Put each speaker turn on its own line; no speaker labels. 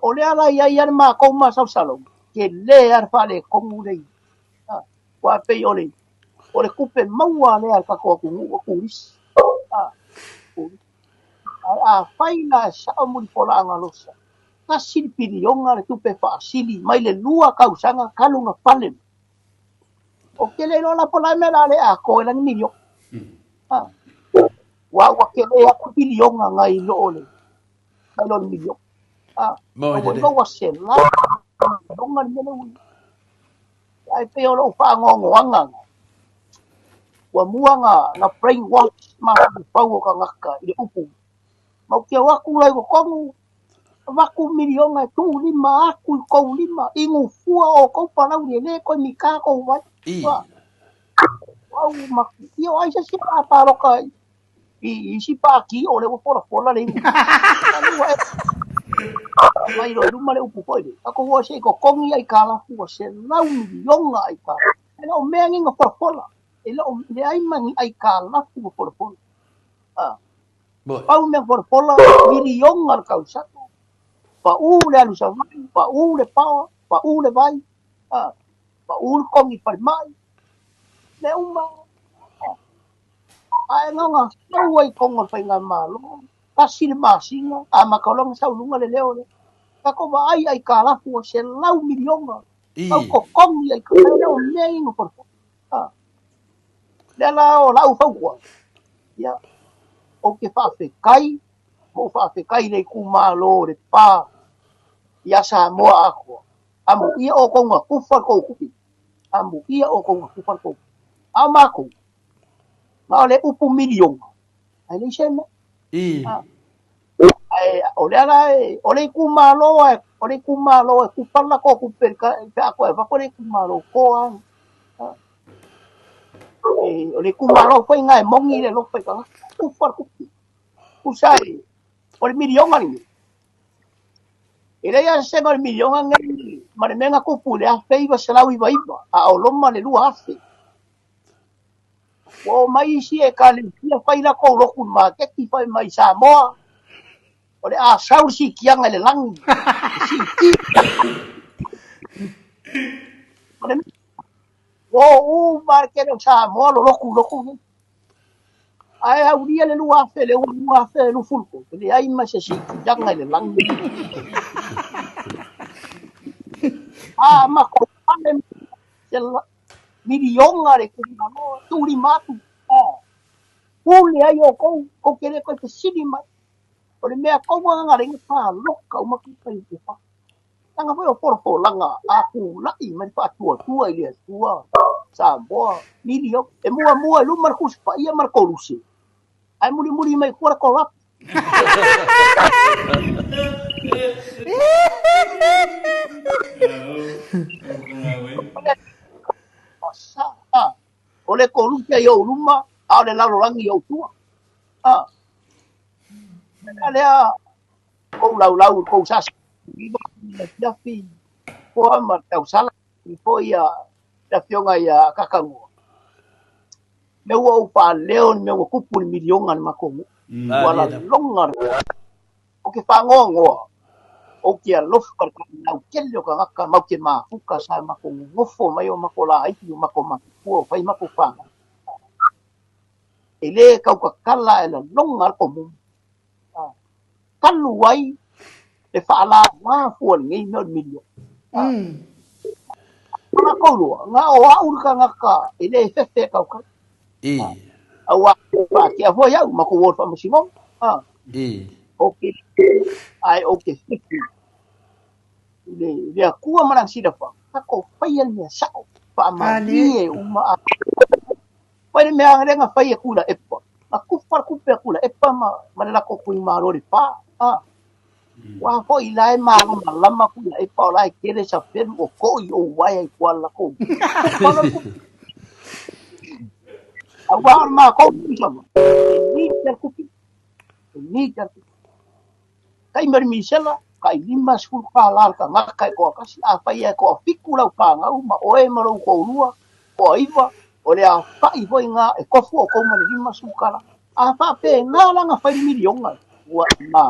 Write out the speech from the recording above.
o le ala ia ma ko ma sa salo ke le ar fale ko mure wa pe ole o le kupe maua le al ka ko ku ris a faina sa mo di pola ngalosa ka silpiri onga le tupe fa sili mai le lua kausanga kalunga fale o ke le la pola me la le a ko la ni yo wa ke le a ku bilionga ngai lo ole mai lo ni yo
Mo
o lo wa se la onga ni le ai pe o lo fa ngo anga wa muanga na brainwash ma fa ka ngaka i upu mau ke wa ku lai ko kongu waku milionga tu lima aku ko lima ingu fua o ko palau le ko mika ko wa au maku io ai se pa lo ka i si pa ki o le po la le mai lo lu male upu ko ile ako wa se ko kongi ai kala fu se lau milionga ai ka no me ngi ngo po la ele o le ai mani ai kala fu po pau me po la milionga ka usa pa le alu sa pa le pa le vai pa kongi pa mai le uma ai nga so ai kongo pa nga malo kasi le masinga makalong sa ulunga le leo le ka ko ai kala fu se lau milionga au ko kongi ai ka le o nei no por le la o lau fa ko ya o ke fa fe kai mo fa fe kai le ku malo le pa ya sa mo ako amu ia o konga ku fa ko ku amu ia o konga ku fa ko amako ma le upu milion ai le sema ai o le ala o le ku malo ku parla ko ku per ka ko fa ko le ku malo ko o le ku malo ko ngai mongi le lo pe ka ku fa ku sai o le milion ani ele ya se ma le milion ngai ma le menga ku pu le a feiva se la wi a o lo ma le lu afe o mai si e ka le fia fai la ko lo ku ma ke ki fai mai sa mo o le a sau si kianga le langi si ki o ma ke no sa mo lo ku ai au dia le lua fe le lua fe lu fulko le ai ma se si kianga le langi ma ko ame se milionga le ku ma no tu li matu le ai o ko ke le ko te sini mai o le mea kaua nga ringa pa loka uma ki pai te pa tanga foi o porfo langa aku lai mai pa tua ile tua sa boa milio e mua lu marcus pa ia marco lusi ai muri mai kora ko rap o le ko lusi yo luma a le lalo langi yo tua ale a ko lau ko sa ya fi ko ma tau sala ko ia da fionga ia kakangu me wo pa leon me wo kupul miliongan makomu wala longar o ke fangongo o ke lof kar na kello ka ngaka mau ke ma fuka sa makomu ngofo mai o makola ai tu makoma ko fai makofa ele ka ka kala ele longar ko mu kalu wai e fala ma fo ngai no milio ma ko lo nga o au ka ngaka ele fefe ka ka awa pa ke avo ya ma ko wo fa musimo okay ai okay le akua marang sida fa ko fayan ya sa pa ma ni uma pa ni me nga faya kula epa aku far ku pe kula epa ma la ko ku ma ro pa wa fo ilai ma lama kula epa la kere sa pen o ko i o wa ai kwala ko awa ma ko sama ni ter kai mer misela kai lima skul palar ka ngakai ko kasi apa ia ko fikula pa nga uma oe maro ko lua ko iva o le a fa i foi nga e ko fu ko ma lima skala a fa pe nga la nga fa milion nga wa ma